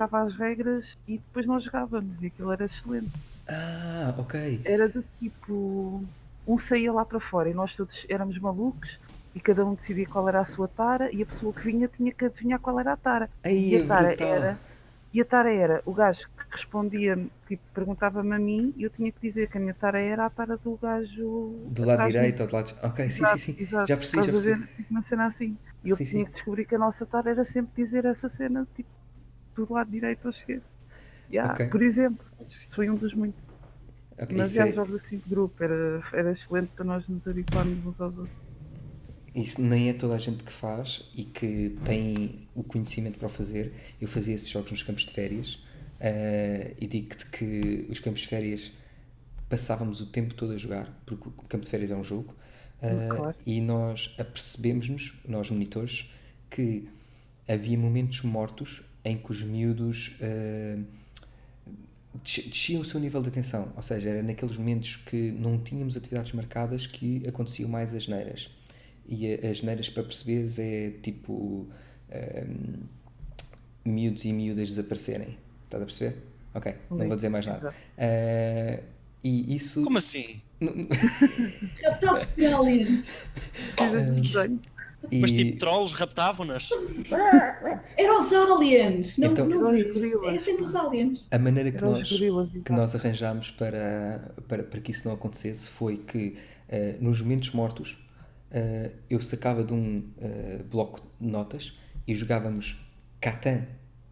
explicava as regras e depois nós jogávamos e aquilo era excelente. Ok. Era do tipo, um saía lá para fora e nós todos éramos malucos e cada um decidia qual era a sua tara e a pessoa que vinha tinha que adivinhar qual era a tara. Aí E a é tara brutal. era, e a tara era o gajo que respondia, tipo, perguntava-me a mim e eu tinha que dizer que a minha tara era a tara do gajo Do lado atrás de mim. direito ou do lado. Ok, sim, sim, Exato, sim. exato. Já percebi, já Estás a percebi. ver? Tipo uma cena assim. E eu Sim, tinha sim. que descobrir que a nossa tara era sempre dizer essa cena, tipo, do lado direito ou esquerdo. Ok. Yeah, por exemplo, isto foi um dos muitos. Ok, Mas já jogos assim de grupo, era excelente para nós nos habituarmos uns aos outros. isso nem é toda a gente que faz e que tem o conhecimento para o fazer. Eu fazia esses jogos nos campos de férias, e digo-te que os campos de férias passávamos o tempo todo a jogar, porque o campo de férias é um jogo, Claro. e nós apercebemos-nos, nós monitores, que havia momentos mortos em que os miúdos desciam o seu nível de atenção, ou seja, era naqueles momentos que não tínhamos atividades marcadas que aconteciam mais asneiras. E as asneiras, para perceberes, é tipo miúdos e miúdas desaparecerem. Estás a perceber? Ok, não vou Sim, dizer mais nada. exato. E isso. Como assim? Raptados por aliens. Precisas de desenho. Mas tipo, E trolls raptavam-nas? Eram os aliens, não, então, não Eram os vês? É gorilas, sempre os pá. aliens. a maneira Eram os gorilas, que exato. nós arranjámos para que isso não acontecesse foi que, nos momentos mortos, eu sacava de um bloco de notas e jogávamos Catan.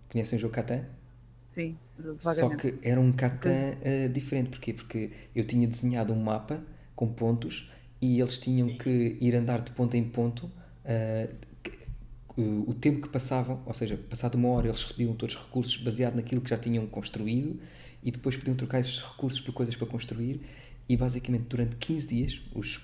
Conhecem o jogo Catan? Sim, Só vagamente. que era um Nunca- Catan diferente. Porquê? Porque eu tinha desenhado um mapa com pontos e eles tinham que ir andar de ponto em ponto. Uh, o tempo que passavam, ou seja, passado uma hora eles recebiam todos os recursos baseado naquilo que já tinham construído e depois podiam trocar esses recursos por coisas para construir e basicamente durante 15 dias, os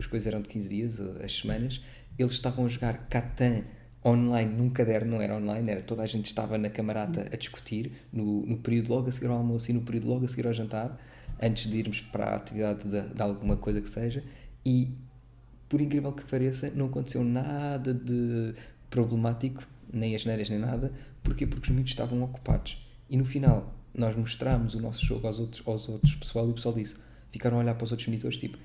coisas eram de 15 dias, as semanas, eles estavam a jogar Catan online num caderno, não era online, era toda a gente estava na camarata a discutir no período logo a seguir ao almoço e no período logo a seguir ao jantar, antes de irmos para a atividade de alguma coisa que seja, e por incrível que pareça, não aconteceu nada de problemático, nem asneiras nem nada. Porquê? Porque os miúdos estavam ocupados. E no final, nós mostramos o nosso jogo aos outros pessoal e o pessoal disse, ficaram a olhar para os outros monitores, tipo,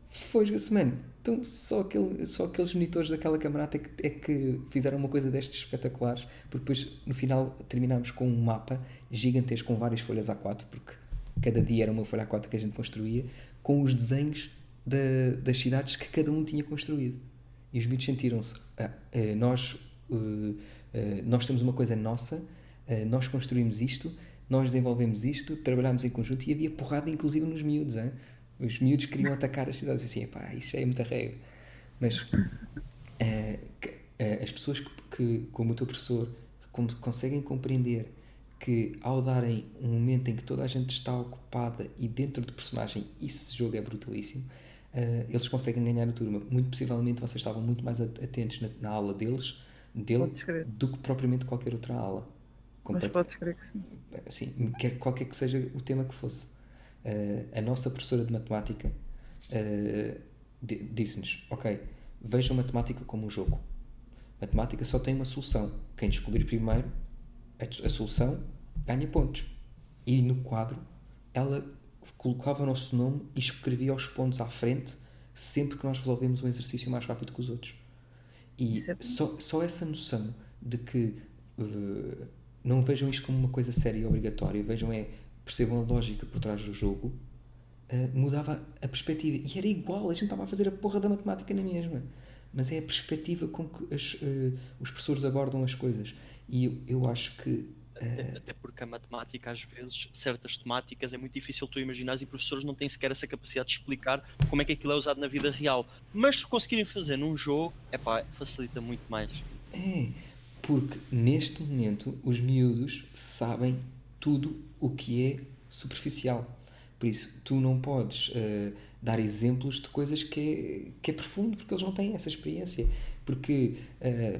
fosga-se, mano. Então só aqueles monitores daquela camarada é que fizeram uma coisa destas espetaculares, porque depois no final terminámos com um mapa gigantesco com várias folhas A4, porque cada dia era uma folha A4 que a gente construía, com os desenhos das cidades que cada um tinha construído. E os miúdos sentiram-se, nós temos uma coisa nossa, nós construímos isto, nós desenvolvemos isto, trabalhámos em conjunto e havia porrada inclusive nos miúdos. Hein? Os miúdos queriam atacar as cidades assim, pá, isso já é muita regra. Mas as pessoas como o teu professor, que conseguem compreender que ao darem um momento em que toda a gente está ocupada e dentro de personagem, esse jogo é brutalíssimo, eles conseguem ganhar a turma. Muito possivelmente vocês estavam muito mais atentos na aula dele, Podes crer. do que propriamente qualquer outra aula. Mas podes crer que sim. Assim, qualquer que seja o tema que fosse. A nossa professora de matemática disse-nos, ok, vejam matemática como um jogo. Matemática só tem uma solução. Quem descobrir primeiro a solução ganha pontos. E no quadro ela colocava o nosso nome e escrevia os pontos à frente sempre que nós resolvemos um exercício mais rápido que os outros. Isso E é bom. só essa noção de que não vejam isto como uma coisa séria e obrigatória, percebam a lógica por trás do jogo, mudava a perspectiva. E era igual, a gente estava a fazer a porra da matemática na mesma. Mas é a perspectiva com que os professores abordam as coisas. E eu acho que Até porque a matemática, às vezes, certas temáticas é muito difícil tu imaginares e professores não têm sequer essa capacidade de explicar como é que aquilo é usado na vida real. Mas se conseguirem fazer num jogo, facilita muito mais. é, porque neste momento os miúdos sabem tudo o que é superficial. Por isso, tu não podes dar exemplos de coisas que é profundo, porque eles não têm essa experiência. Porque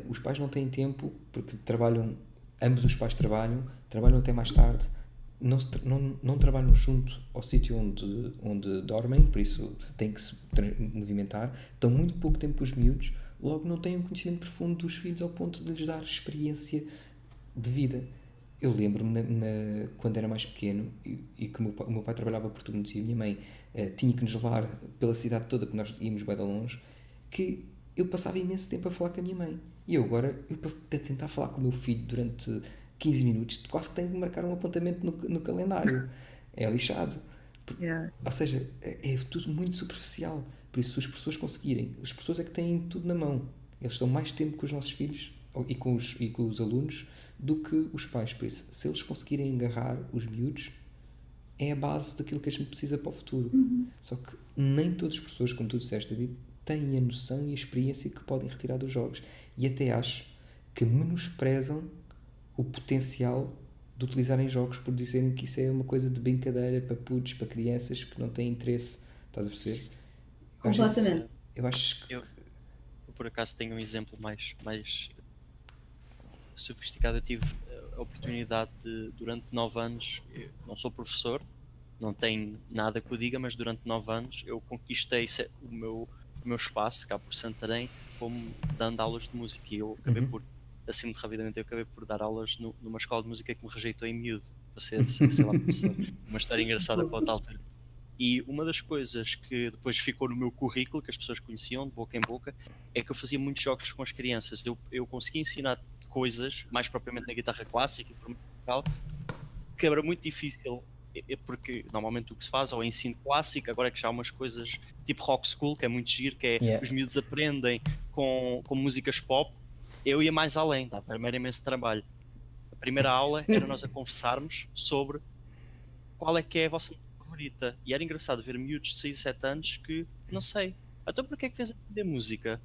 os pais não têm tempo, porque trabalham, ambos os pais trabalham até mais tarde, não trabalham junto ao sítio onde dormem, por isso têm que se movimentar, dão muito pouco tempo para os miúdos, logo não têm um conhecimento profundo dos filhos ao ponto de lhes dar experiência de vida. eu lembro-me quando era mais pequeno e que o meu pai trabalhava por turnos e a minha mãe tinha que nos levar pela cidade toda, porque nós íamos bem de longe, que eu passava imenso tempo a falar com a minha mãe. E eu agora, para tentar falar com o meu filho durante 15 minutos, quase que tenho de marcar um apontamento no calendário. É lixado. Yeah. Ou seja, é tudo muito superficial. Por isso, se os professores conseguirem, os professores é que têm tudo na mão. Eles estão mais tempo com os nossos filhos e com os alunos do que os pais. Por isso, se eles conseguirem agarrar os miúdos, é a base daquilo que a gente precisa para o futuro. Só que nem todos os professores, como tu disseste, David, têm a noção e a experiência que podem retirar dos jogos. E até acho que menosprezam o potencial de utilizarem jogos por dizerem que isso é uma coisa de brincadeira para putos, para crianças que não têm interesse. Estás a perceber? Completamente. Eu acho que... Eu, por acaso, tenho um exemplo mais sofisticado. Eu tive a oportunidade de, durante 9 anos, eu não sou professor, não tenho nada que o diga, mas durante 9 anos eu conquistei o meu espaço cá por Santarém como dando aulas de música, e eu acabei por, assim muito rapidamente, eu acabei por dar aulas numa escola de música que me rejeitou em miúdo para ser, sei lá, professor. Uma história engraçada para outra altura. E uma das coisas que depois ficou no meu currículo, que as pessoas conheciam de boca em boca, é que eu fazia muitos jogos com as crianças. Eu conseguia ensinar coisas, mais propriamente na guitarra clássica e forma musical, que era muito difícil, porque normalmente o que se faz é o ensino clássico. Agora é que já há umas coisas tipo rock school, que é muito giro, que é os miúdos aprendem com músicas pop. Eu ia mais além, tá? Era imenso trabalho. A primeira aula era nós a conversarmos sobre qual é que é a vossa música favorita. E era engraçado ver miúdos de 6 e 7 anos que, não sei, então porquê é que fez aprender música?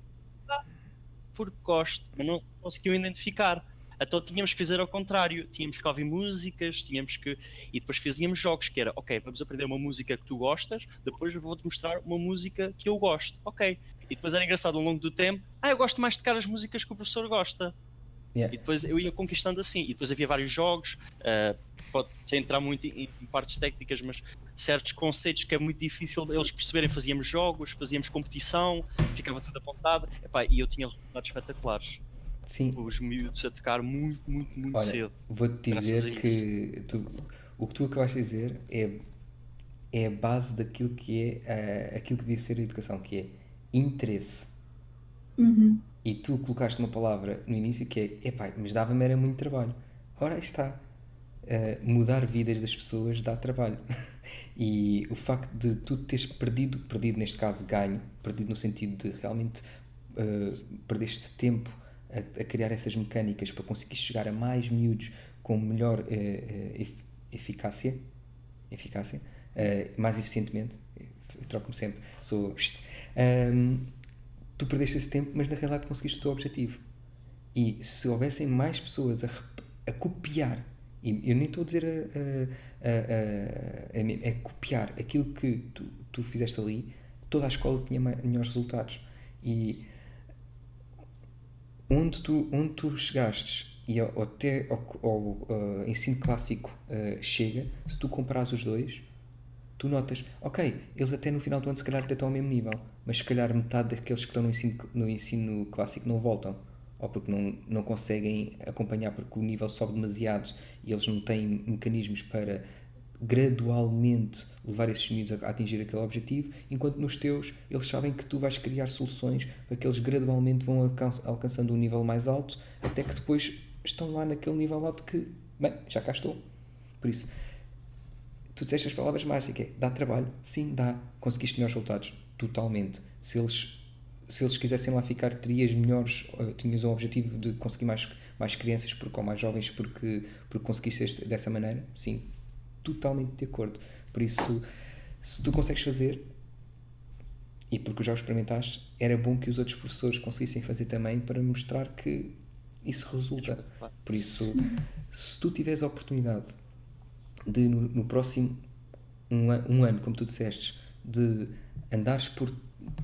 Porque gosto, mas não conseguiam identificar. Então tínhamos que fazer ao contrário, tínhamos que ouvir músicas, e depois fazíamos jogos, que era, ok, vamos aprender uma música que tu gostas, depois eu vou-te mostrar uma música que eu gosto, ok. E depois era engraçado ao longo do tempo, eu gosto mais de tocar as músicas que o professor gosta. E depois eu ia conquistando assim, e depois havia vários jogos, sem entrar muito em partes técnicas, mas certos conceitos que é muito difícil eles perceberem. Fazíamos jogos, fazíamos competição, ficava tudo apontado, e eu tinha resultados espetaculares. Sim. Os miúdos a tocar muito Olha, cedo. Vou-te dizer que o que tu acabaste de dizer é a base daquilo que é aquilo que devia ser a educação, que é interesse. E tu colocaste uma palavra no início que é mas dava-me era muito trabalho. Ora, aí está. Mudar vidas das pessoas dá trabalho. E o facto de tu teres perdido neste caso ganho, perdido no sentido de realmente perdeste tempo a criar essas mecânicas para conseguir chegar a mais miúdos com melhor eficácia, mais eficientemente. Eu troco-me sempre. Tu perdeste esse tempo, mas na realidade conseguiste o teu objetivo. E se houvessem mais pessoas a copiar, e eu nem estou a dizer a copiar aquilo que tu fizeste ali, toda a escola tinha melhores resultados. E onde tu chegastes e até ao ensino clássico chega, se tu comparares os dois, tu notas, ok, eles até no final do ano se calhar até estão ao mesmo nível, mas se calhar metade daqueles que estão no ensino clássico não voltam, ou porque não conseguem acompanhar, porque o nível sobe demasiado e eles não têm mecanismos para gradualmente levar esses miúdos a atingir aquele objetivo, enquanto nos teus eles sabem que tu vais criar soluções para que eles gradualmente vão alcançando um nível mais alto, até que depois estão lá naquele nível alto que, bem, já cá estou. Por isso, tu disseste as palavras mágicas, dá trabalho? Sim, dá. Conseguiste melhores resultados? Totalmente. Se eles quisessem lá ficar, tinhas um objetivo de conseguir mais crianças ou mais jovens porque conseguiste dessa maneira? Sim, totalmente de acordo. Por isso, se tu consegues fazer, e porque já o experimentaste, era bom que os outros professores conseguissem fazer também para mostrar que isso resulta. Por isso, se tu tiveres a oportunidade de no próximo um ano, como tu disseste, de andares por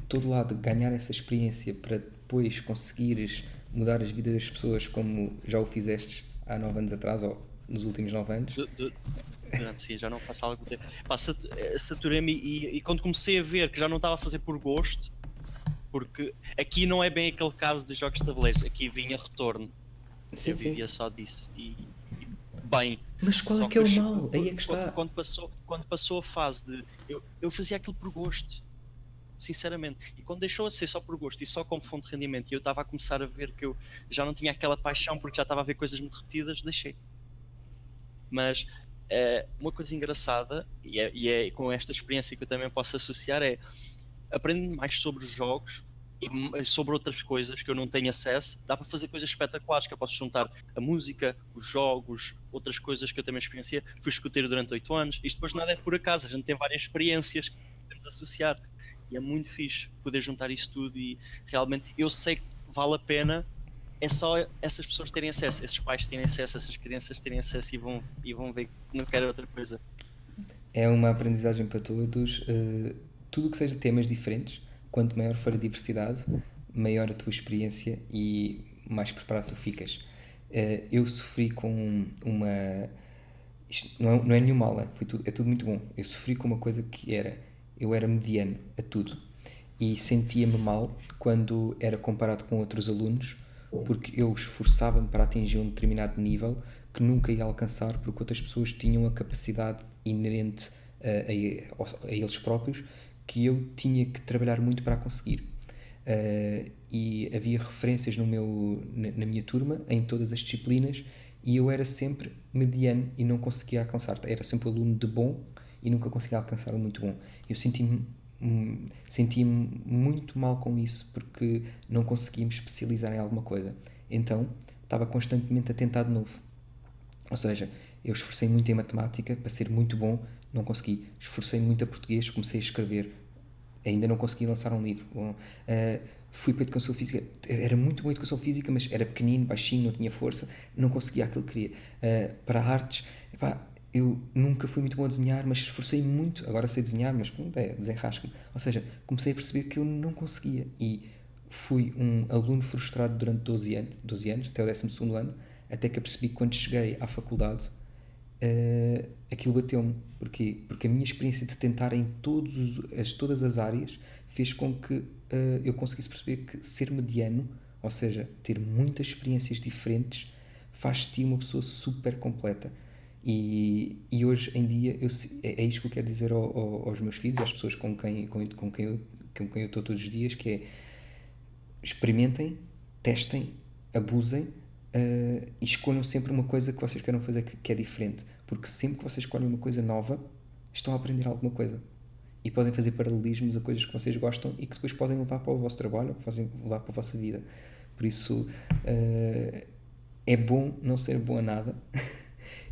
todo lado, ganhar essa experiência para depois conseguires mudar as vidas das pessoas como já o fizeste há 9 anos atrás, ou nos últimos 9 anos. Durante sim, já não faço algo tempo. Saturei-me e quando comecei a ver que já não estava a fazer por gosto, porque aqui não é bem aquele caso de jogos de tabuleiros, aqui vinha retorno. Eu vivia só disso e bem. Mas qual Só é que é o eu mal? Aí é que está. quando passou a fase de eu fazia aquilo por gosto, sinceramente, e quando deixou de ser só por gosto e só como fonte de rendimento, e eu estava a começar a ver que eu já não tinha aquela paixão porque já estava a ver coisas muito repetidas, deixei. Mas uma coisa engraçada, e é com esta experiência que eu também posso associar, é aprendendo mais sobre os jogos e sobre outras coisas que eu não tenho acesso, dá para fazer coisas espetaculares, que eu posso juntar a música, os jogos, outras coisas que eu também experienciei. Fui escoteiro durante 8 anos, isto depois nada é por acaso, a gente tem várias experiências que podemos associar, e é muito fixe poder juntar isso tudo, e realmente eu sei que vale a pena, é só essas pessoas terem acesso, esses pais terem acesso, essas crianças terem acesso e vão ver que não querem outra coisa. É uma aprendizagem para todos. Tudo que seja temas diferentes, quanto maior for a diversidade, maior a tua experiência e mais preparado tu ficas. Eu sofri com uma. Isto não é nenhum mal, é tudo muito bom. Eu sofri com uma coisa que era. Eu era mediano a tudo. E sentia-me mal quando era comparado com outros alunos, porque eu esforçava-me para atingir um determinado nível que nunca ia alcançar, porque outras pessoas tinham a capacidade inerente a eles próprios que eu tinha que trabalhar muito para conseguir. E havia referências na minha turma, em todas as disciplinas, e eu era sempre mediano e não conseguia alcançar. Era sempre aluno de bom e nunca conseguia alcançar o muito bom. Eu sentia-me muito mal com isso, porque não conseguia me especializar em alguma coisa. Então, estava constantemente a tentar de novo. Ou seja, eu esforcei muito em matemática para ser muito bom, não consegui. Esforcei muito a português, comecei a escrever, ainda não consegui lançar um livro. Fui para a educação física, era muito bom a educação física, mas era pequenino, baixinho, não tinha força, não conseguia aquilo que queria. Para artes, eu nunca fui muito bom a desenhar, mas esforcei muito, agora sei desenhar, mas desenrasco-me. Ou seja, comecei a perceber que eu não conseguia, e fui um aluno frustrado durante 12 anos, até o 12º ano, até que eu percebi que quando cheguei à faculdade, aquilo bateu-me. Porquê? Porque a minha experiência de tentar em todas as áreas fez com que eu conseguisse perceber que ser mediano, ou seja, ter muitas experiências diferentes, faz de ti uma pessoa super completa. E hoje em dia é isto que eu quero dizer aos meus filhos, às pessoas com quem eu estou todos os dias, que é: experimentem, testem, abusem, e escolham sempre uma coisa que vocês queiram fazer que é diferente, porque sempre que vocês escolhem uma coisa nova, estão a aprender alguma coisa e podem fazer paralelismos a coisas que vocês gostam e que depois podem levar para o vosso trabalho ou que podem levar para a vossa vida. Por isso, é bom não ser bom a nada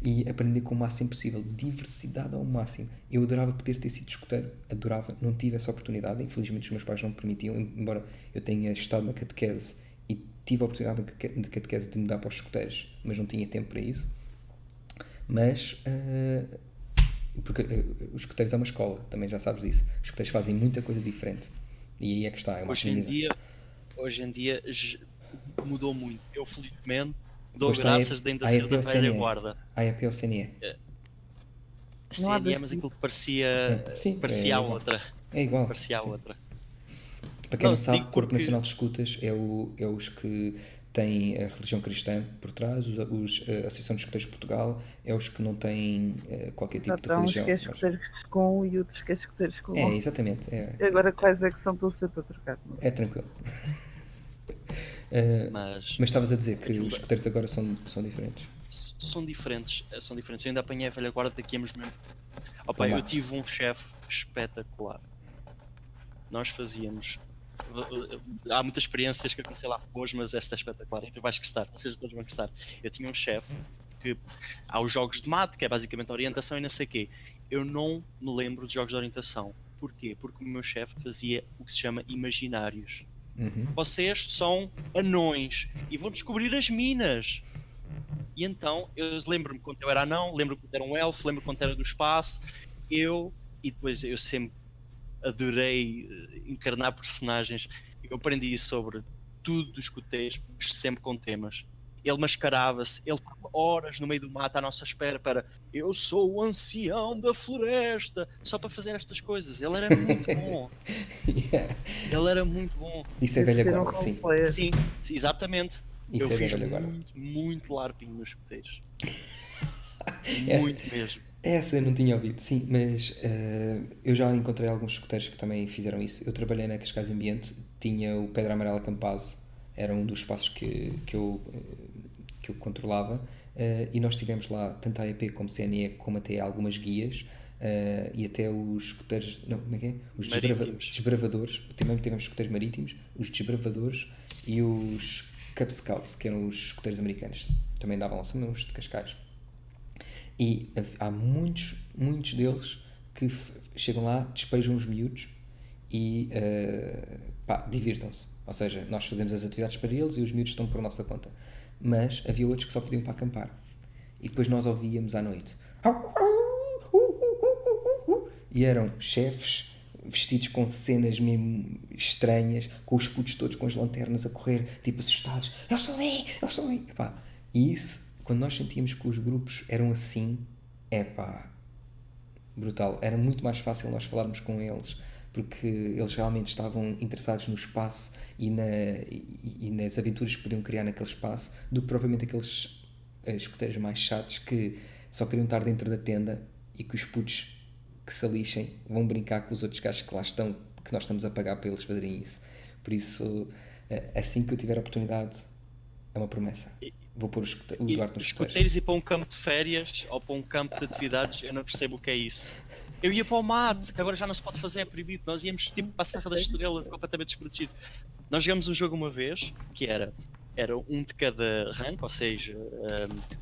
e aprender com o máximo possível, diversidade ao máximo. Eu adorava poder ter sido escoteiro, adorava, não tive essa oportunidade, infelizmente os meus pais não me permitiam, embora eu tenha estado na catequese e tive a oportunidade de catequese de mudar para os escoteiros, mas não tinha tempo para isso. Mas porque os escoteiros é uma escola, também já sabes disso. Os escoteiros fazem muita coisa diferente, e aí é que está, é uma Hoje em dia mudou muito. Eu felizmente dou Foste graças de ainda ser da velha guarda. A EP ou CNE? Não há CNE, mas aquilo que parecia é a igual. outra. É igual. Parecia a sim. outra. Para quem não sabe, o digo Corpo porque- Nacional de Escutas é os que têm a religião cristã por trás, a Associação de Escuteiros de Portugal é os que não têm qualquer tipo de Há uns religião. que é escuteiros com e outros que é escuteiros com. Exatamente. E agora quais é que são pelo sempre a trocar? É tranquilo. Mas Mas estavas a dizer que Aquilo- os escuteiros agora são diferentes. são diferentes. Eu ainda apanhei a velha guarda daqui a uns meses. Opa, Toma. eu tive um chefe espetacular. Nós fazíamos. Há muitas experiências que aconteceram lá hoje, mas esta é espetacular. E tu vais gostar, vocês todos vão gostar. Eu tinha um chefe que há os jogos de mate, que é basicamente a orientação e não sei o quê. Eu não me lembro de jogos de orientação. Porquê? Porque o meu chefe fazia o que se chama imaginários. Uhum. Vocês são anões e vão descobrir as minas. E então, eu lembro-me quando eu era anão, lembro-me quando era um elfo, lembro-me quando era do espaço. E depois eu sempre adorei encarnar personagens. Eu aprendi sobre tudo dos escuteiros, sempre com temas. Ele mascarava-se, ele estava horas no meio do mato à nossa espera para eu sou o ancião da floresta, só para fazer estas coisas. Ele era muito bom. Yeah. Ele era muito bom. Isso é velha Ser um guarda, sim. roleplayer. Sim, exatamente. Isso Eu é fiz velha guarda. muito LARPing nos escuteiros. Essa, Muito mesmo. essa eu não tinha ouvido, sim, mas eu já encontrei alguns escuteiros que também fizeram isso. Eu trabalhei na Cascais Ambiente, tinha o Pedra Amarela Campaz, era um dos espaços que eu controlava, e nós tivemos lá tanto a AEP como CNE, como até algumas guias, e até os escuteiros, não, como é que é? Os Marítimos. desbravadores, também tivemos escuteiros marítimos, os desbravadores e os Cub Scouts, que eram os escuteiros americanos, também davam lá, são uns de Cascais. E há muitos, muitos deles que chegam lá, despejam os miúdos e pá, divirtam-se. Ou seja, nós fazemos as atividades para eles e os miúdos estão por nossa conta. Mas havia outros que só podiam para acampar. E depois nós ouvíamos à noite. E eram chefes vestidos com cenas mesmo estranhas, com os putos todos com as lanternas a correr, tipo assustados. Eles estão ali, eles estão ali. Epá, e isso, quando nós sentíamos que os grupos eram assim, epá, brutal. Era muito mais fácil nós falarmos com eles, porque eles realmente estavam interessados no espaço e nas aventuras que podiam criar naquele espaço, do que propriamente aqueles escuteiros mais chatos que só queriam estar dentro da tenda e que os putos que se lixem vão brincar com os outros gajos que lá estão, que nós estamos a pagar para eles fazerem isso. Por isso, assim que eu tiver a oportunidade, é uma promessa. Vou pôr os E Duarte nos escuteiros. escuteiros ir para um campo de férias ou para um campo de atividades, eu não percebo o que é isso. Eu ia para o mate, que agora já não se pode fazer, é proibido. Nós íamos tipo para a Serra da Estrela, completamente desprotegido. Nós jogamos um jogo uma vez que era um de cada rank, ou seja,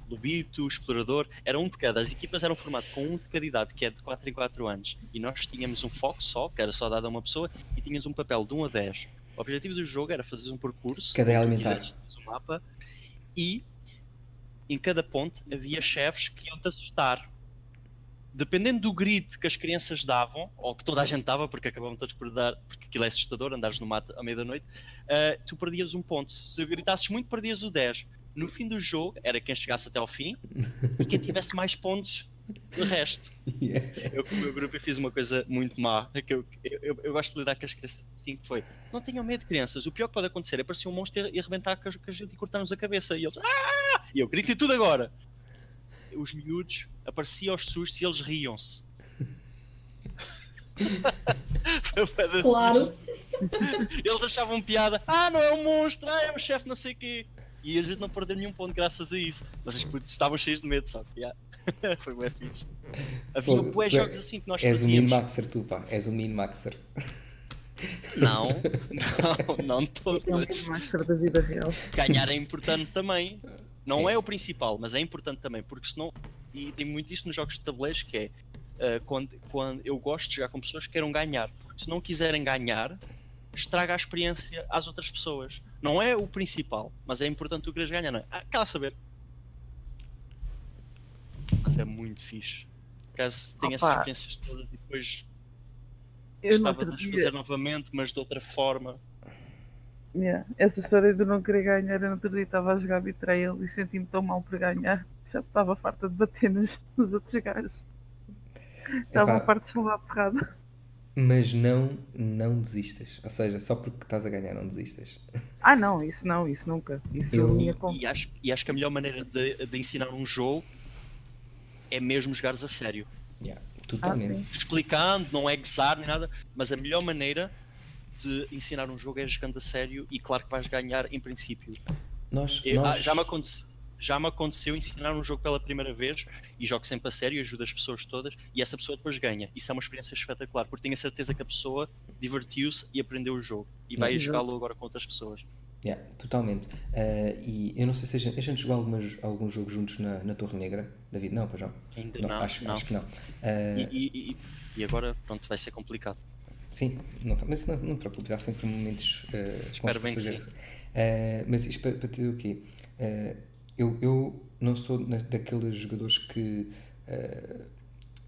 lobito, explorador, era um de cada. As equipas eram formadas com um de cada idade, que é de 4 em 4 anos. E nós tínhamos um foco só, que era só dado a uma pessoa, e tínhamos um papel de 1 a 10. O objetivo do jogo era fazer um percurso, Cadeia onde tu alimentar. quiseres, um mapa, e em cada ponto havia chefes que iam-te assustar. Dependendo do grito que as crianças davam, ou que toda a gente dava, porque acabavam todos por dar, porque aquilo é assustador, andares no mato à meia da noite, tu perdias um ponto. Se gritasses muito, perdias o 10. No fim do jogo, era quem chegasse até ao fim e quem tivesse mais pontos do resto. Yeah. Eu com o meu grupo eu fiz uma coisa muito má, que eu gosto de lidar com as crianças assim, que foi, não tenham medo de crianças, o pior que pode acontecer é aparecer um monstro e arrebentar com a gente e cortar-nos a cabeça. E eles, ah! E eu grito tudo agora. Os miúdos apareciam aos sustos e eles riam-se. Foi bué da Claro. fixe. Eles achavam piada, não é um monstro, é o chefe não sei o quê. E a gente não perdeu nenhum ponto graças a isso. Mas os putos estavam cheios de medo, só que foi bem fixe. Havia bué jogos assim que nós És fazíamos. um min-maxer tu, pá. És um min-maxer. Não É um todos. master da vida real. Ganhar é importante também. Não é o principal, mas é importante também, porque senão, e tem muito isso nos jogos de tabuleiros, que é quando eu gosto de jogar com pessoas que queiram ganhar, porque se não quiserem ganhar, estraga a experiência às outras pessoas. Não é o principal, mas é importante tu queres ganhar, não é? Quer lá saber. Mas é muito fixe. Caso tenha essas Opa. experiências todas e depois Eu no gostava outro de as dia, fazer novamente, mas de outra forma. essa história de não querer ganhar, eu no outro dia estava a jogar Betrayal e senti-me tão mal por ganhar. Já estava farta de bater nos outros gajos. Estava Epá, farta de levar porrada. mas não desistas. Ou seja, só porque estás a ganhar, não desistas. Não, isso nunca. Isso Eu- minha E acho que a melhor maneira de ensinar um jogo é mesmo jogares a sério. Yeah, totalmente. sim. Explicando, não é gozar nem nada, mas a melhor maneira de ensinar um jogo é jogando a sério e claro que vais ganhar em princípio. Nós, Já me aconteceu ensinar um jogo pela primeira vez e jogo sempre a sério, ajudo as pessoas todas e essa pessoa depois ganha. Isso é uma experiência espetacular, porque tenho a certeza que a pessoa divertiu-se e aprendeu o jogo e vai Exato. jogá-lo agora com outras pessoas. Yeah, totalmente. E eu não sei se a gente jogou alguns jogos juntos na Torre Negra, David? Não, pois não. Ainda Não, não. acho que não. E agora, pronto, vai ser complicado. Sim, mas não te preocupes, há sempre momentos Espero bem que sim. Mas isto para te dizer o quê? Eu não sou daqueles jogadores que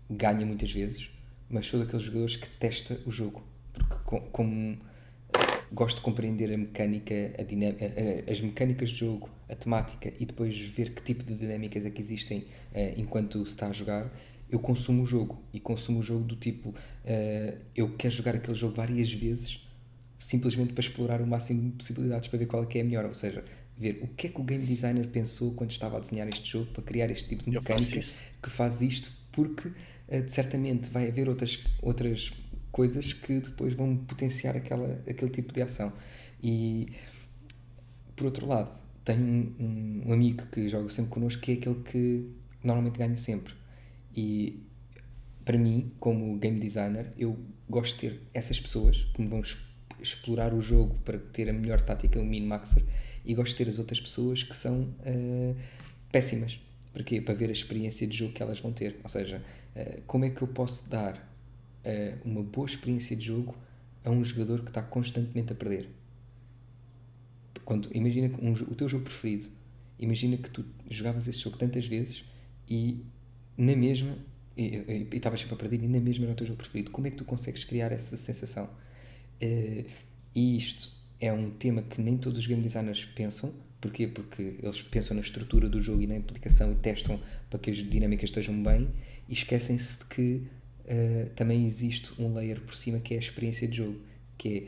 ganha muitas vezes, mas sou daqueles jogadores que testa o jogo. Porque como gosto de compreender a mecânica, as mecânicas de jogo, a temática e depois ver que tipo de dinâmicas é que existem enquanto se está a jogar, eu consumo o jogo e consumo o jogo do tipo eu quero jogar aquele jogo várias vezes simplesmente para explorar o máximo de possibilidades para ver qual é que é a melhor, ou seja, ver o que é que o game designer pensou quando estava a desenhar este jogo para criar este tipo de Eu faço mecânica isso. que faz isto, porque certamente vai haver outras coisas que depois vão potenciar aquele tipo de ação. E por outro lado, tenho um amigo que joga sempre connosco, que é aquele que normalmente ganha sempre. E para mim, como game designer, eu gosto de ter essas pessoas que me vão explorar o jogo para ter a melhor tática, o min-maxer, e gosto de ter as outras pessoas que são péssimas. Para quê? Para ver a experiência de jogo que elas vão ter. Ou seja, como é que eu posso dar uma boa experiência de jogo a um jogador que está constantemente a perder? Imagina o teu jogo preferido, imagina que tu jogavas esse jogo tantas vezes e na mesma e estavas sempre a perder e na mesma era o teu jogo preferido. Como é que tu consegues criar essa sensação? E isto é um tema que nem todos os game designers pensam. Porquê? Porque eles pensam na estrutura do jogo e na implicação e testam para que as dinâmicas estejam bem e esquecem-se de que também existe um layer por cima que é a experiência de jogo, que é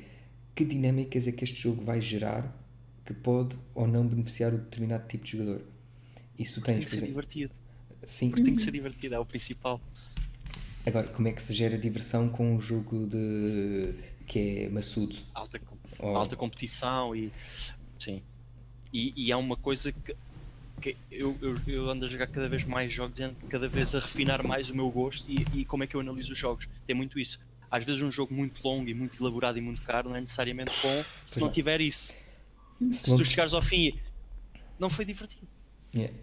que dinâmicas é que este jogo vai gerar que pode ou não beneficiar o determinado tipo de jogador. Isso Tem tens, que por ser exemplo. divertido. Sim. Porque tem que ser divertido, é o principal. Agora, como é que se gera diversão com um jogo que é maçudo? Alta, Oh. alta competição e. Sim. E é uma coisa que eu ando a jogar cada vez mais jogos e ando cada vez a refinar mais o meu gosto e como é que eu analiso os jogos. Tem muito isso. Às vezes um jogo muito longo e muito elaborado e muito caro não é necessariamente bom se Pois não não. tiver isso. Se não tu te- chegares ao fim e não foi divertido. Yeah.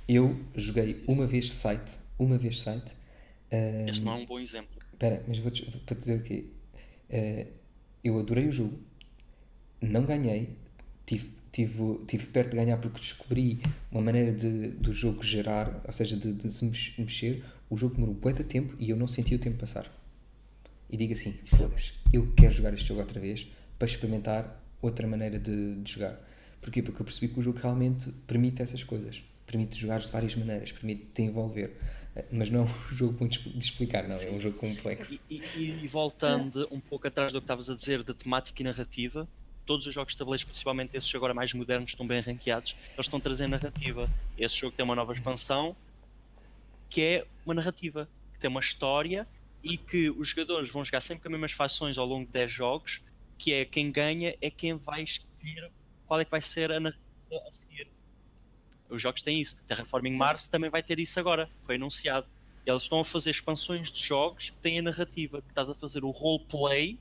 Eu joguei uma vez site. Este não é um bom exemplo. Espera, mas vou-te dizer o quê? Eu adorei o jogo, não ganhei, tive perto de ganhar porque descobri uma maneira do jogo gerar, ou seja, de se mexer. O jogo demorou bué de tempo e eu não senti o tempo passar. E digo assim, foda-se, eu quero jogar este jogo outra vez para experimentar outra maneira de jogar. Porquê? Porque eu percebi que o jogo realmente permite essas coisas. Permite jogar de várias maneiras, permite te envolver. Mas não é um jogo muito de explicar, não. É um jogo complexo. E voltando um pouco atrás do que estavas a dizer de temática e narrativa, todos os jogos de tabuleiros, principalmente esses agora mais modernos, estão bem ranqueados, eles estão trazendo narrativa. Esse jogo tem uma nova expansão que é uma narrativa, que tem uma história e que os jogadores vão jogar sempre com as mesmas fações ao longo de 10 jogos, que é quem ganha é quem vai escolher qual é que vai ser a narrativa a seguir. Os jogos têm isso. Terraforming Mars também vai ter isso agora, foi anunciado. Eles estão a fazer expansões de jogos que têm a narrativa, que estás a fazer o roleplay.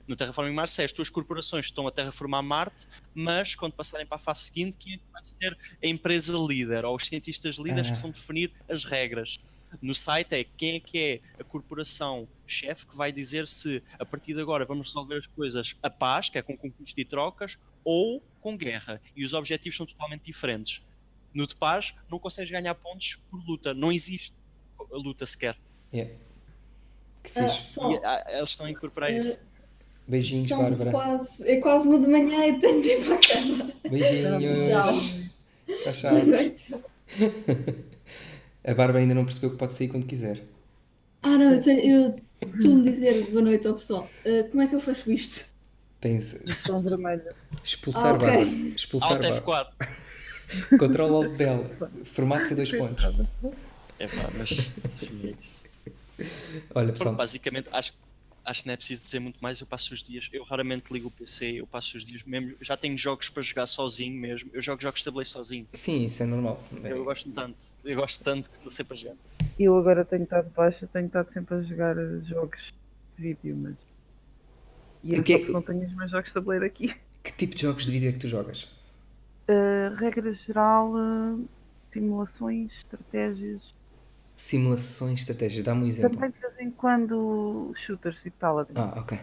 No Terraforming Mars é as tuas corporações que estão a terraformar Marte, mas quando passarem para a fase seguinte, quem é que vai ser a empresa líder ou os cientistas líderes que vão definir as regras? No site é quem é que é a corporação chefe que vai dizer se a partir de agora vamos resolver as coisas a paz, que é com conquista e trocas, ou com guerra. E os objetivos são totalmente diferentes. No de paz não consegues ganhar pontos por luta, não existe a luta sequer. Yeah. Que fixe. Pessoal, Eles estão a incorporar isso. Beijinhos, são Bárbara. é quase 1 da manhã e tenho de ir para a cama. Beijinhos. Tchau. Tchau, Boa tchau. noite. A Bárbara ainda não percebeu que pode sair quando quiser. Não, eu estou-me a dizer boa noite ao pessoal. Como é que eu faço isto? Tens Botão vermelho. expulsar ok. Bárbara. Expulsar Alt Bárbara. F4. Control Alt Del. Formato C2 pontos. É pá, mas sim, é isso. Olha, Porque, pessoal. basicamente, acho que não é preciso dizer muito mais. Eu passo os dias, eu raramente ligo o PC, eu passo os dias mesmo. Eu já tenho jogos para jogar sozinho mesmo. Eu jogo jogos de tabuleiro sozinho. Sim, isso é normal. Eu gosto tanto que estou sempre a jogar. Eu agora tenho estado baixa, tenho estado sempre a jogar jogos de vídeo, mas. E eu O que é só porque que- não tenho os meus jogos de tabuleiro aqui. Que tipo de jogos de vídeo é que tu jogas? Regra geral, simulações, estratégias. Simulações, estratégias. Dá-me um exemplo. Também de vez em quando shooters e paladins. Ok.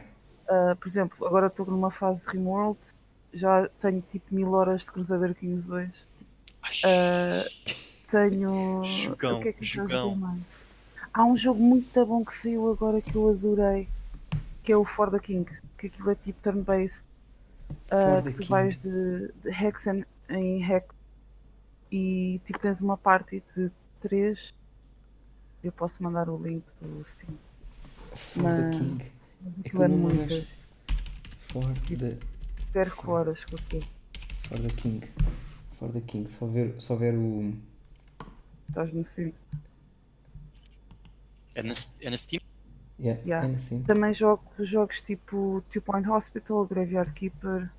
Por exemplo, agora estou numa fase de Rimworld, já tenho tipo 1000 horas de Crusader Kings 2. Tenho. Jogão, O que é que eu já jogão. joguei mais? Há um jogo muito bom que saiu agora que eu adorei, que é o For the King, que aquilo é tipo turn-based, For the que tu King. vais de Hexen em Hex e tipo tens uma party de 3. Eu posso mandar o link do Steam. For the Mas- King. Mas É que aquilo o é nome muito. é For the... Perco horas com aquilo. For the King. For the King. Só ver o. Estás no Steam. É na Steam? Yeah, Yeah. é assim. Também jogo jogos tipo Two Point Hospital, Graveyard Keeper,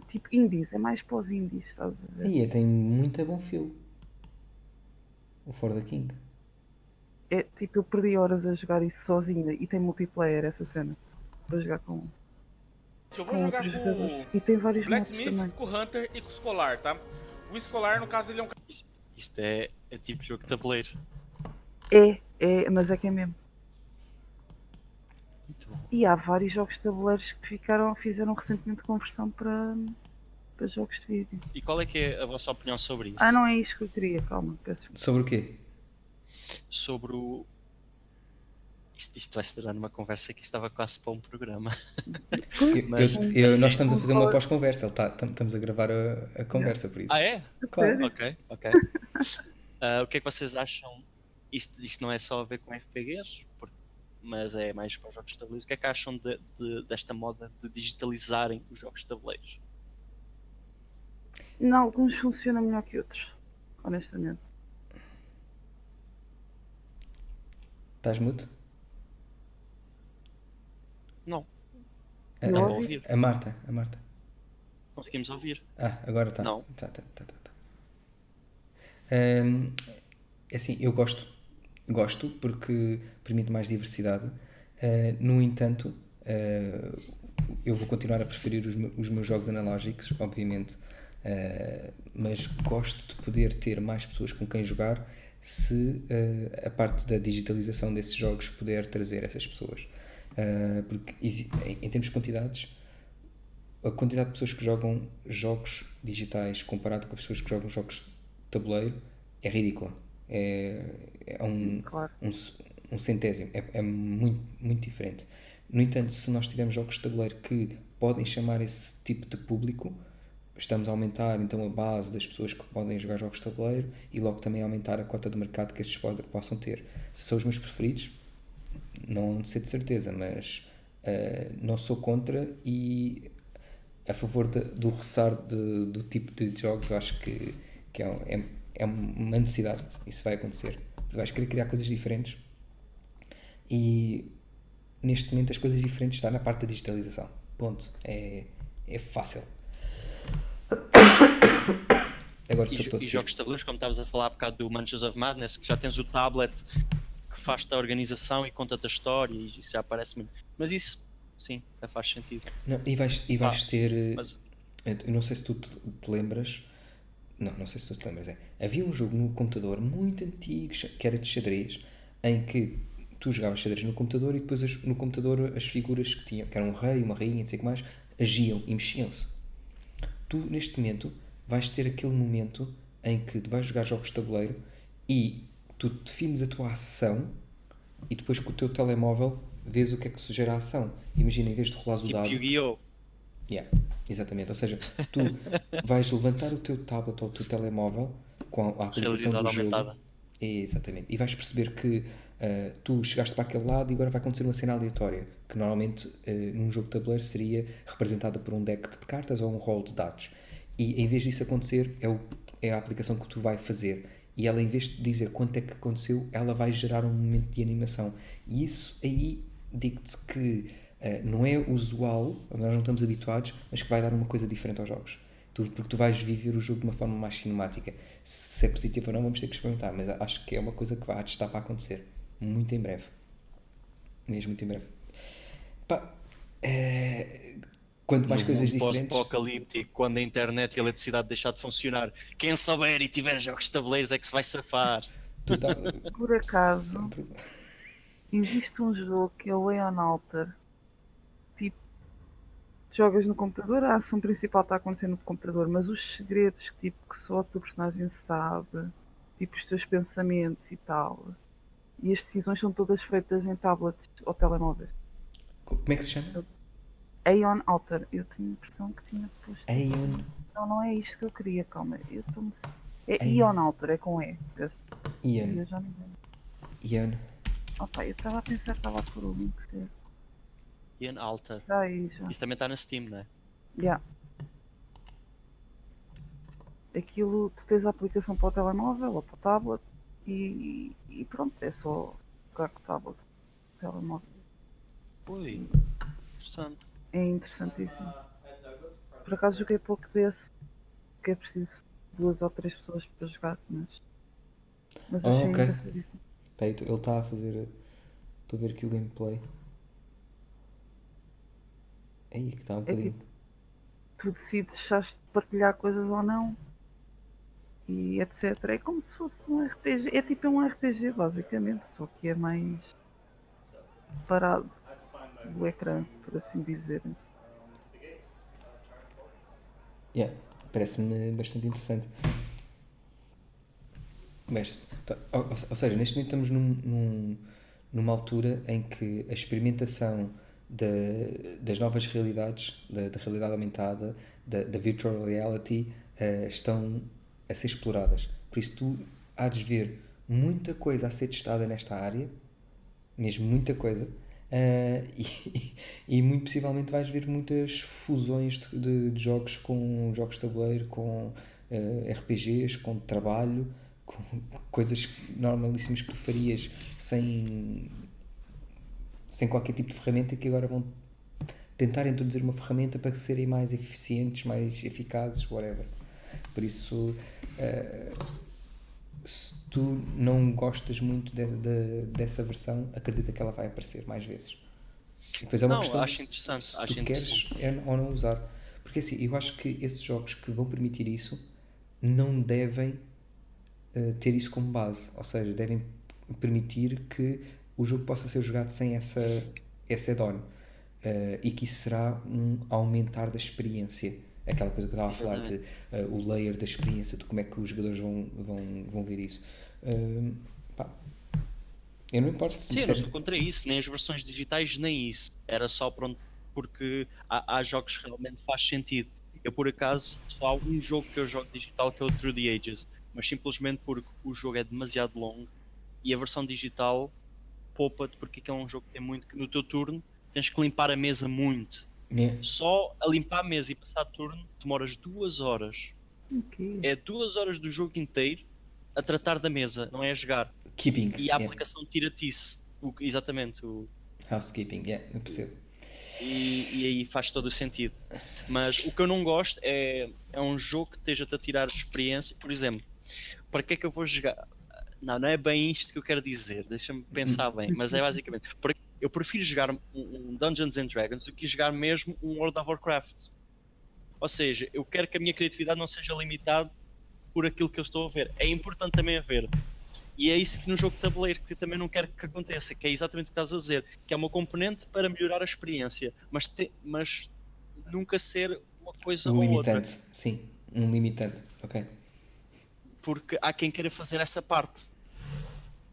tipo indies, é mais para os indies, estás a ver? Aí tem muito bom feel. O For the King. É, tipo, eu perdi horas a jogar isso sozinha e tem multiplayer essa cena. Para jogar com Eu vou com jogar outros com jogadores. E tem o vários modos Blacksmith, também. com o Hunter e com o Scholar, tá? O Scholar, no caso, ele é um Isto é tipo jogo de tabuleiro. Mas é que é mesmo. Muito bom. E há vários jogos de tabuleiros que fizeram recentemente conversão para jogos de vídeo. E qual é que é a vossa opinião sobre isso? Ah, não é isto que eu queria, calma, peço desculpa. Sobre o quê? Sobre o. Isto vai se tornar numa conversa que estava quase para um programa. Mas, assim, nós estamos a fazer uma concordo. pós-conversa. Estamos a gravar a conversa, por isso. Ah, é? Claro. Ok. O que é que vocês acham? Isto não é só a ver com RPGs, mas é mais para os jogos de tabuleiros. O que é que acham desta moda de digitalizarem os jogos de tabuleiros? Em alguns funciona melhor que outros, honestamente. Estás mudo? Não, A, Eu dá para ouvi. ouvir. a Marta. Conseguimos ouvir. Agora está. Não. Tá. É assim, eu gosto porque permite mais diversidade. No entanto, eu vou continuar a preferir os meus jogos analógicos, obviamente, mas gosto de poder ter mais pessoas com quem jogar se a parte da digitalização desses jogos puder trazer essas pessoas. Porque em termos de quantidades, a quantidade de pessoas que jogam jogos digitais comparado com as pessoas que jogam jogos de tabuleiro é ridícula. É Claro. um centésimo. É muito, muito diferente. No entanto, se nós tivermos jogos de tabuleiro que podem chamar esse tipo de público, estamos a aumentar então a base das pessoas que podem jogar jogos de tabuleiro e logo também a aumentar a cota de mercado que estes possam ter. Se são os meus preferidos, não sei de certeza, mas não sou contra e a favor do resar do tipo de jogos. Eu acho que é uma necessidade. Isso vai acontecer. Eu vais querer criar coisas diferentes e neste momento as coisas diferentes estão na parte da digitalização. Ponto. É fácil. Agora sou todo E jogos de tabuleiros, como estavas a falar há bocado do Mansions of Madness, que já tens o tablet que faz-te a organização e conta-te a história, e isso já parece muito. Mas isso, sim, já faz sentido. Não, e vais ter. Mas Eu não sei se tu te lembras. Não sei se tu te lembras. Havia um jogo no computador muito antigo que era de xadrez, em que tu jogavas xadrez no computador e depois no computador as figuras que eram um rei, uma rainha, não sei o que mais, agiam e mexiam-se. Tu, neste momento, vais ter aquele momento em que tu vais jogar jogos de tabuleiro e tu defines a tua ação e depois com o teu telemóvel vês o que é que sugere a ação. Imagina, em vez de rolares o tipo dado... Yu-Gi-Oh! Yeah, exatamente. Ou seja, tu vais levantar o teu tablet ou o teu telemóvel com a aplicação Realidade do jogo. aumentada. Exatamente. E vais perceber que tu chegaste para aquele lado e agora vai acontecer uma cena aleatória, que normalmente num jogo de tabuleiro seria representada por um deck de cartas ou um rol de dados. E em vez disso acontecer, é a aplicação que tu vai fazer. E ela, em vez de dizer quanto é que aconteceu, ela vai gerar um momento de animação. E isso aí, digo-te que não é usual, nós não estamos habituados, mas que vai dar uma coisa diferente aos jogos. Porque tu vais viver o jogo de uma forma mais cinemática. Se é positivo ou não, vamos ter que experimentar, mas acho que é uma coisa que vai estar para acontecer muito em breve. Mesmo muito em breve. Pá, quanto mais No coisas mundo diferentes... pós-apocalíptico, quando a internet e a eletricidade deixar de funcionar, quem souber e tiver jogos de tabuleiros é que se vai safar. tu tá- Por acaso, sempre- existe um jogo que é o Aeon Alter. Tipo, jogas no computador, a ação principal está acontecendo no computador, mas os segredos que só o teu personagem sabe, tipo os teus pensamentos e tal, e as decisões são todas feitas em tablets ou telemóveis. Como é que se chama? Aeon Alter, eu tenho a impressão que tinha posto. Aeon. Não é isto que eu queria, calma. É Aeon. Aeon Alter, é com E. Eu Ian. já não lembro. Ian. Opa, eu estava a pensar que estava por o link certo. Ian Alter. Já aí, já. Isso também está na Steam, não é? Yeah. aquilo, tu tens a aplicação para o telemóvel ou para o tablet e pronto, é só jogar com o tablet, telemóvel. Ui, interessante. É interessantíssimo. Por acaso joguei pouco desse, que é preciso 2 ou 3 pessoas para jogar, mas Ah, achei ok. engraçadíssimo. Peraí, ele está a fazer. Estou a ver aqui o gameplay. Aí que está um É bocadinho. tipo, tu decides se has de partilhar coisas ou não e etc. É como se fosse um RPG, é tipo um RPG basicamente, só que é mais parado do ecrã, por assim dizer. Yeah, parece-me bastante interessante. Mas, ou seja, neste momento estamos numa altura em que a experimentação das novas realidades, da realidade aumentada, da virtual reality, estão a ser exploradas. Por isso, tu há de ver muita coisa a ser testada nesta área, mesmo muita coisa, e muito possivelmente vais ver muitas fusões de jogos com jogos de tabuleiro, com RPGs, com trabalho, com coisas normalíssimas que tu farias sem qualquer tipo de ferramenta, que agora vão tentar introduzir uma ferramenta para serem mais eficientes, mais eficazes, whatever. Por isso, se tu não gostas muito dessa versão, acredita que ela vai aparecer mais vezes. E depois é uma Não, questão acho se interessante, se acho tu queres interessante. ou não usar. Porque assim, eu acho que esses jogos que vão permitir isso não devem ter isso como base. Ou seja, devem permitir que o jogo possa ser jogado sem esse add-on. E que isso será um aumentar da experiência. Aquela coisa que eu estava a falar de Exatamente. o layer da experiência, de como é que os jogadores vão ver isso. Pá, eu não importo se me Sim, eu não sou disserem. contra isso, nem as versões digitais, nem isso. Era só pronto, porque há jogos que realmente faz sentido. Eu, por acaso, só há um jogo que eu jogo digital que é o Through the Ages, mas simplesmente porque o jogo é demasiado longo e a versão digital poupa-te, porque aquele é um jogo que tem muito que no teu turno tens que limpar a mesa muito. Yeah. Só a limpar a mesa e passar turno demoras 2 horas. Ok. É 2 horas do jogo inteiro a tratar da mesa, não é a jogar. Keeping, E a yeah. aplicação tira-te isso. Exatamente. Housekeeping, yeah, eu percebo. E aí faz todo o sentido. Mas o que eu não gosto é um jogo que esteja-te a tirar experiência. Por exemplo, para que é que eu vou jogar? Não é bem isto que eu quero dizer. Deixa-me pensar bem. Mas é basicamente. Eu prefiro jogar um Dungeons and Dragons do que jogar mesmo um World of Warcraft. Ou seja, eu quero que a minha criatividade não seja limitada por aquilo que eu estou a ver. É importante também haver. E é isso que no jogo de tabuleiro que eu também não quero que aconteça, que é exatamente o que estavas a dizer, que é uma componente para melhorar a experiência, mas nunca ser uma coisa O ou outra, limitante, sim, um limitante, ok. porque há quem queira fazer essa parte.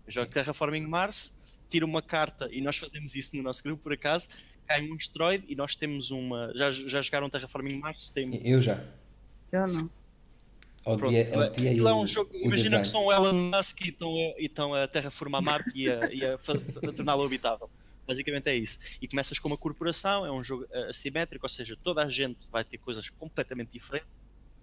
Eu jogo Terraforming Mars, tira uma carta e nós fazemos isso no nosso grupo por acaso, cai um asteroide e nós temos uma. Já jogaram Terraforming Mars? Tem. Eu já. Eu não. Pronto, Odiei aquilo é um jogo. o Imagina que design. são o Elon Musk e estão a terraformar Marte e a torná-lo habitável. Basicamente é isso. E começas com uma corporação, é um jogo assimétrico, ou seja, toda a gente vai ter coisas completamente diferentes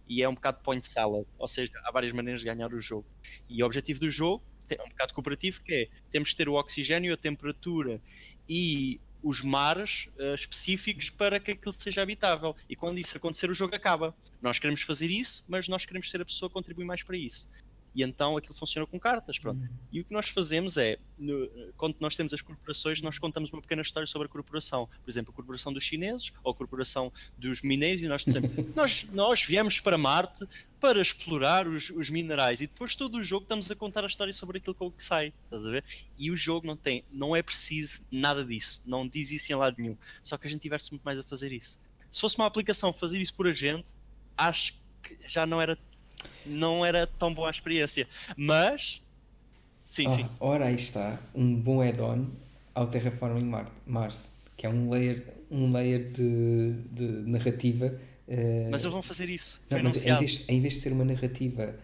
e é um bocado point salad, ou seja, há várias maneiras de ganhar o jogo. E o objetivo do jogo é um bocado cooperativo, que é temos que ter o oxigênio, a temperatura e os mares específicos para que aquilo seja habitável. E quando isso acontecer, o jogo acaba. Nós queremos fazer isso, mas nós queremos ser a pessoa que contribui mais para isso. E então aquilo funciona com cartas, pronto. E o que nós fazemos é, quando nós temos as corporações, nós contamos uma pequena história sobre a corporação. Por exemplo, a corporação dos chineses ou a corporação dos mineiros, e nós dizemos, nós viemos para Marte para explorar os minerais, e depois todo o jogo estamos a contar a história sobre aquilo que sai, estás a ver? E o jogo não é preciso nada disso, não diz isso em lado nenhum, só que a gente diverte-se muito mais a fazer isso. Se fosse uma aplicação fazer isso por a gente, acho que já não era tão boa a experiência, mas sim. Ora, aí está um bom add-on ao Terraforming Mars, que é um layer de narrativa. Mas eles vão fazer isso, Não, foi mas anunciado. em vez de ser uma narrativa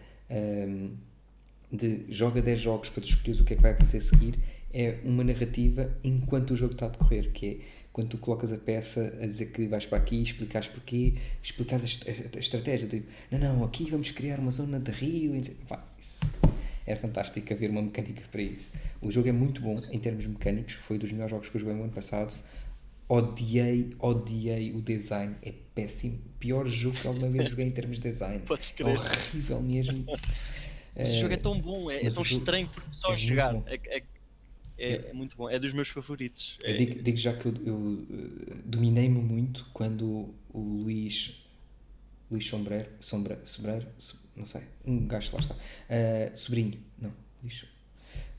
de joga 10 jogos para tu escolheres o que é que vai acontecer a seguir, é uma narrativa enquanto o jogo está a decorrer, que é quando tu colocas a peça a dizer que vais para aqui, explicares porquê, explicares a estratégia, tipo, não, aqui vamos criar uma zona de rio, e pá, isso era fantástico haver uma mecânica para isso. O jogo é muito bom em termos mecânicos, foi dos melhores jogos que eu joguei no ano passado. Odiei o design, é péssimo, pior jogo que alguma vez joguei em termos de design, Podes é crer. horrível mesmo. Mas o jogo é tão bom, é mas tão o jogo estranho porque só é muito jogar bom. é muito bom. É dos meus favoritos. Eu digo já que eu dominei-me muito quando o Luís Sombreiro, não sei, um gajo que lá está, sobrinho, não, Luís,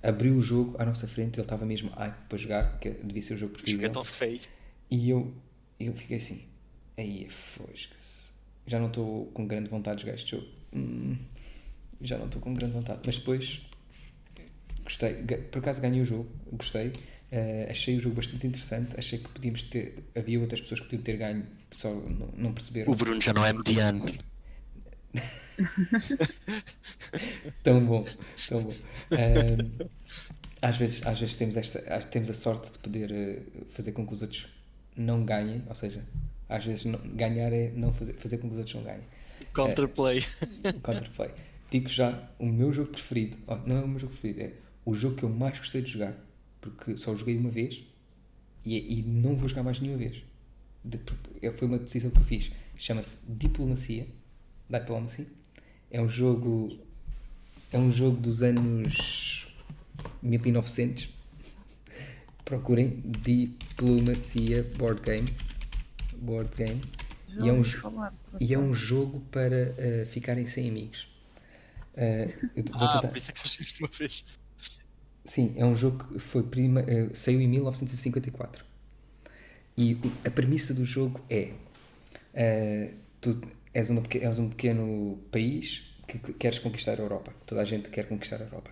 abriu o jogo à nossa frente, ele estava mesmo hype para jogar, que devia ser o jogo O jogo preferido é dele, tão feio. e eu fiquei assim, aí fosca-se, já não estou com grande vontade de jogar este jogo, já não estou com grande vontade, mas depois gostei, por acaso ganhei o jogo, gostei, achei o jogo bastante interessante, achei que podíamos ter, havia outras pessoas que podiam ter ganho, só não perceberam. O Bruno já não é mediano. Tão bom, tão bom. Às vezes temos a sorte de poder fazer com que os outros não ganhem, ou seja, às vezes ganhar é não fazer com que os outros não ganhem. Counterplay. Counterplay. Digo já, o meu jogo preferido, não é o meu jogo preferido, é o jogo que eu mais gostei de jogar, porque só o joguei uma vez e não vou jogar mais nenhuma vez. Foi uma decisão que eu fiz. Chama-se Diplomacy. É um jogo dos anos 1900. Procurem Diplomacia Board Game. Já E é um, ouvi jo- falar, por e é um acaso. jogo para ficarem sem amigos. Eu vou tentar. Por isso é que só jogaste uma vez. Sim, é um jogo que saiu em 1954. E a premissa do jogo é tu és um pequeno país que queres conquistar a Europa. Toda a gente quer conquistar a Europa.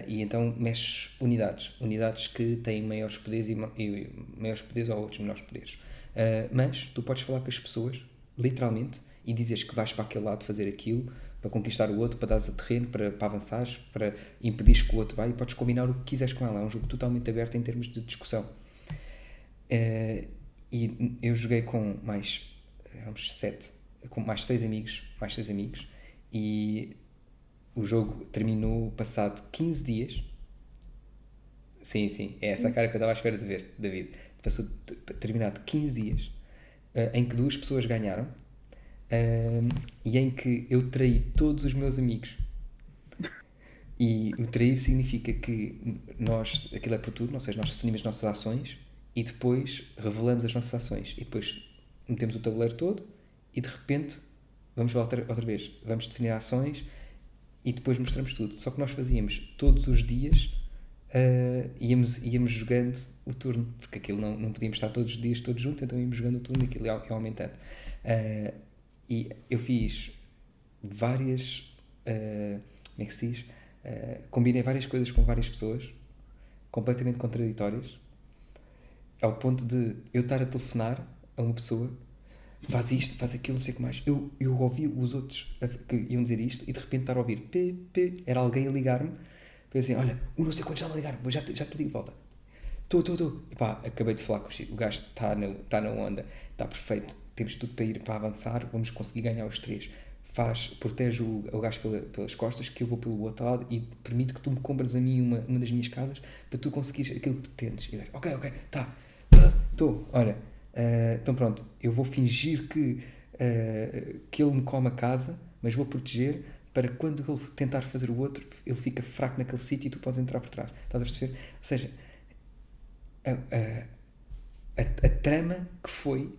E então mexes unidades que têm maiores poderes e maiores poderes ou outros menores poderes. Mas tu podes falar com as pessoas, literalmente, e dizes que vais para aquele lado fazer aquilo, para conquistar o outro, para dares a terreno, para avançares, para impedir que o outro vá, e podes combinar o que quiseres com ela. É um jogo totalmente aberto em termos de discussão. E eu joguei com éramos 7, com mais 6 amigos, e o jogo terminou passado 15 dias. Sim, é essa a cara que eu estava à espera de ver, David. Passou terminado 15 dias, em que 2 pessoas ganharam, e em que eu traí todos os meus amigos. E o trair significa que aquilo é por turno, ou seja, nós definimos as nossas ações e depois revelamos as nossas ações e depois metemos o tabuleiro todo e de repente vamos outra vez, vamos definir ações e depois mostramos tudo. Só que nós fazíamos todos os dias, íamos jogando o turno, porque aquilo não podíamos estar todos os dias todos juntos, então íamos jogando o turno e aquilo ia aumentando. E eu fiz várias, como é que se diz? Combinei várias coisas com várias pessoas, completamente contraditórias, ao ponto de eu estar a telefonar a uma pessoa, faz isto, faz aquilo, não sei o que mais. Eu ouvi os outros que iam dizer isto e de repente estar a ouvir pi, era alguém a ligar-me, eu assim, olha, não sei quantos já me ligaram, já te ligo de volta. Estou. Acabei de falar com o Chico, o gajo está na onda, está perfeito, temos tudo para avançar, vamos conseguir ganhar os 3. Protege o gajo pelas costas, que eu vou pelo outro lado e permite que tu me compres a mim uma das minhas casas para tu conseguires aquilo que tu pretendes. E eu, ok, tá, estou, olha, então pronto, eu vou fingir que ele me come a casa, mas vou proteger para quando ele tentar fazer o outro, ele fica fraco naquele sítio e tu podes entrar por trás. Estás a perceber? Ou seja, a trama que foi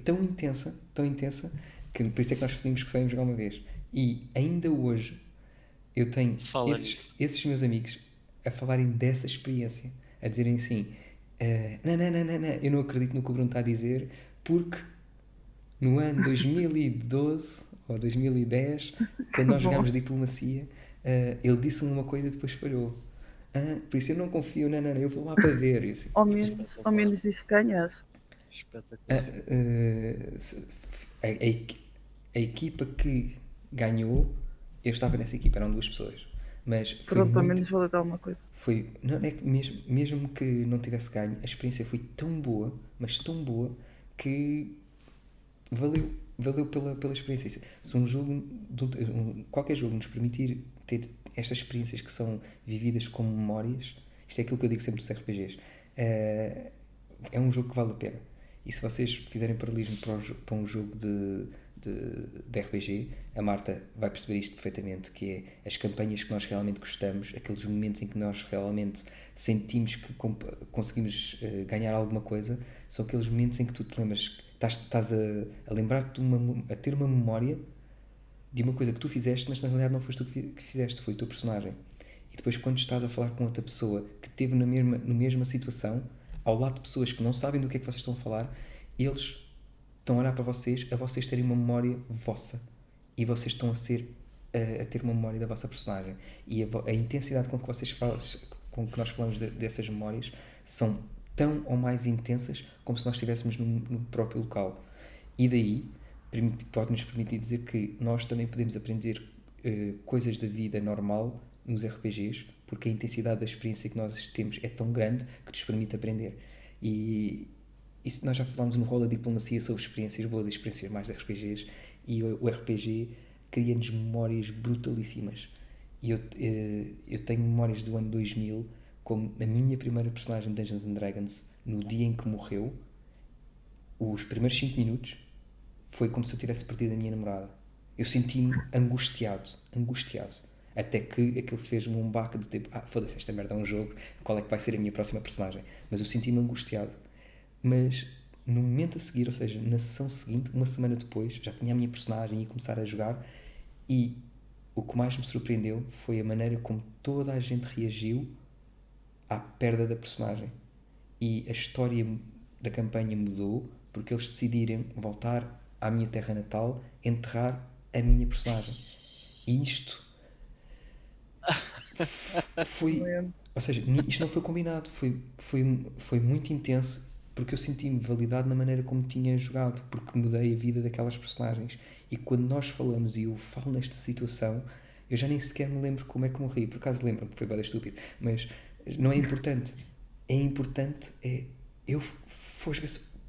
tão intensa, que por isso é que nós decidimos que só íamos jogar uma vez. E ainda hoje eu tenho esses meus amigos a falarem dessa experiência, a dizerem assim, não, eu não acredito no que o Bruno está a dizer, porque no ano 2012 ou 2010, quando nós jogámos Diplomacia, ele disse-me uma coisa e depois falhou. Por isso eu não confio, não, eu vou lá para ver. E assim, Ao menos diz que ganhaste. Espetacular. a equipa que ganhou, eu estava nessa equipa, eram 2 pessoas, mas Pronto, ao menos vou dar uma coisa. Não é que mesmo que não tivesse ganho, a experiência foi tão boa, mas tão boa, que valeu pela experiência. Se um jogo, qualquer jogo nos permitir ter estas experiências que são vividas como memórias, isto é aquilo que eu digo sempre dos RPGs, é um jogo que vale a pena. E se vocês fizerem paralelismo para um jogo de RPG, a Marta vai perceber isto perfeitamente, que é as campanhas que nós realmente gostamos, aqueles momentos em que nós realmente sentimos que conseguimos ganhar alguma coisa, são aqueles momentos em que tu te lembras, que estás a lembrar-te a ter uma memória de uma coisa que tu fizeste, mas na realidade não foste tu que fizeste, foi o teu personagem. E depois, quando estás a falar com outra pessoa que esteve na mesma situação, ao lado de pessoas que não sabem do que é que vocês estão a falar, eles estão a olhar para vocês, a vocês terem uma memória vossa, e vocês estão a ter uma memória da vossa personagem, e a intensidade com que vocês falam, com que nós falamos dessas memórias, são tão ou mais intensas como se nós estivéssemos no próprio local. E daí pode-nos permitir dizer que nós também podemos aprender coisas da vida normal nos RPGs, porque a intensidade da experiência que nós temos é tão grande que nos permite aprender. E isso nós já falámos no Rola Diplomacia sobre experiências boas e experiências mais de RPGs, e o RPG cria-nos memórias brutalíssimas. E eu tenho memórias do ano 2000, como a minha primeira personagem de Dungeons & Dragons, no dia em que morreu, os primeiros 5 minutos foi como se eu tivesse perdido a minha namorada. Eu senti-me angustiado. Até que aquilo fez-me um baque de tipo, foda-se, esta merda é um jogo, qual é que vai ser a minha próxima personagem? Mas eu senti-me angustiado. Mas no momento a seguir, ou seja, na sessão seguinte, uma semana depois, já tinha a minha personagem e ia começar a jogar, e o que mais me surpreendeu foi a maneira como toda a gente reagiu à perda da personagem. E a história da campanha mudou porque eles decidiram voltar à minha terra natal, enterrar a minha personagem. E isto foi... Ou seja, isto não foi combinado, foi muito intenso, porque eu senti-me validado na maneira como tinha jogado, porque mudei a vida daquelas personagens. E quando nós falamos, e eu falo nesta situação, eu já nem sequer me lembro como é que morri. Por acaso lembro-me, foi bem estúpido, mas não é importante. É importante,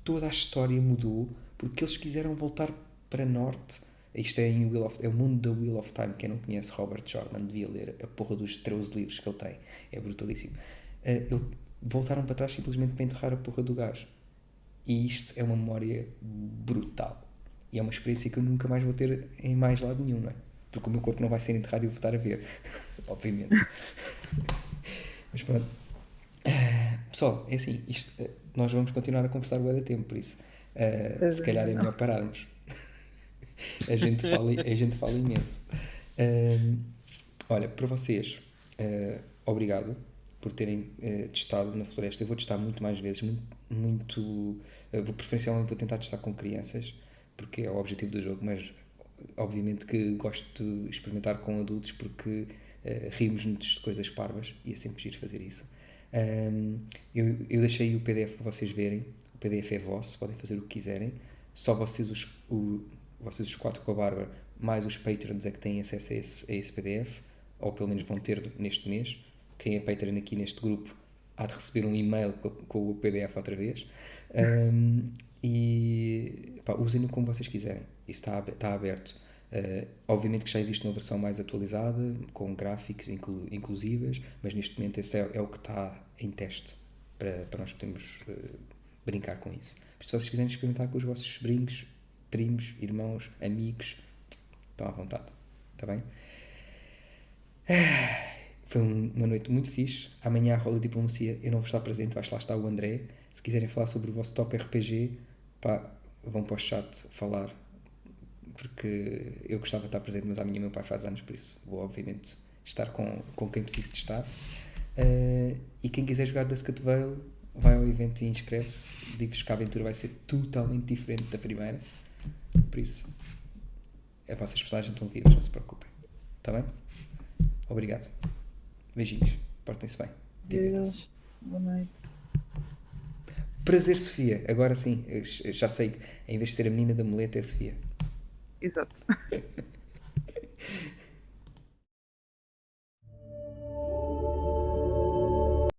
toda a história mudou, porque eles quiseram voltar para norte. Isto é o mundo da Wheel of Time. Quem não conhece Robert Jordan devia ler a porra dos 13 livros que ele tem. É brutalíssimo. Voltaram para trás simplesmente para enterrar a porra do gajo. E isto é uma memória brutal. E é uma experiência que eu nunca mais vou ter em mais lado nenhum, não é? Porque o meu corpo não vai ser enterrado e eu vou estar a ver. Obviamente. Mas pronto. Pessoal, é assim, nós vamos continuar a conversar bué de tempo, por isso se calhar é melhor pararmos. A gente fala imenso. Olha, para vocês, obrigado por terem testado na floresta. Eu vou testar muito mais vezes, preferencialmente vou tentar testar com crianças, porque é o objetivo do jogo, mas obviamente que gosto de experimentar com adultos, porque rimos-nos de coisas parvas e é sempre giro fazer isso. Eu deixei o PDF para vocês verem. O PDF é vosso, podem fazer o que quiserem. Só vocês os 4 com a Bárbara, mais os Patrons, é que têm acesso a esse PDF, ou pelo menos vão ter neste mês. Quem é Patreon aqui neste grupo há de receber um e-mail com o PDF outra vez. Usem-no como vocês quiserem. Isso está aberto. Obviamente que já existe uma versão mais atualizada, com gráficos inclusivas, mas neste momento esse é o que está em teste para nós podermos brincar com isso. Por isso, se vocês quiserem experimentar com os vossos sobrinhos, primos, irmãos, amigos, estão à vontade. Está bem? Foi uma noite muito fixe. Amanhã, a Rola Diplomacia, eu não vou estar presente, vai lá estar o André. Se quiserem falar sobre o vosso top RPG, vão para o chat falar, porque eu gostava de estar presente, mas amanhã meu pai faz anos, por isso vou obviamente estar com quem preciso de estar. E quem quiser jogar Dusked Vale, vai ao evento e inscreve-se. Digo-vos que a aventura vai ser totalmente diferente da primeira, por isso as vossas personagens estão vivas, não se preocupem. Está bem? Obrigado. Beijinhos. Portem-se bem. Divirtam-se. Boa noite. Prazer, Sofia. Agora sim, eu já sei que em vez de ser a menina da muleta é Sofia. Exato.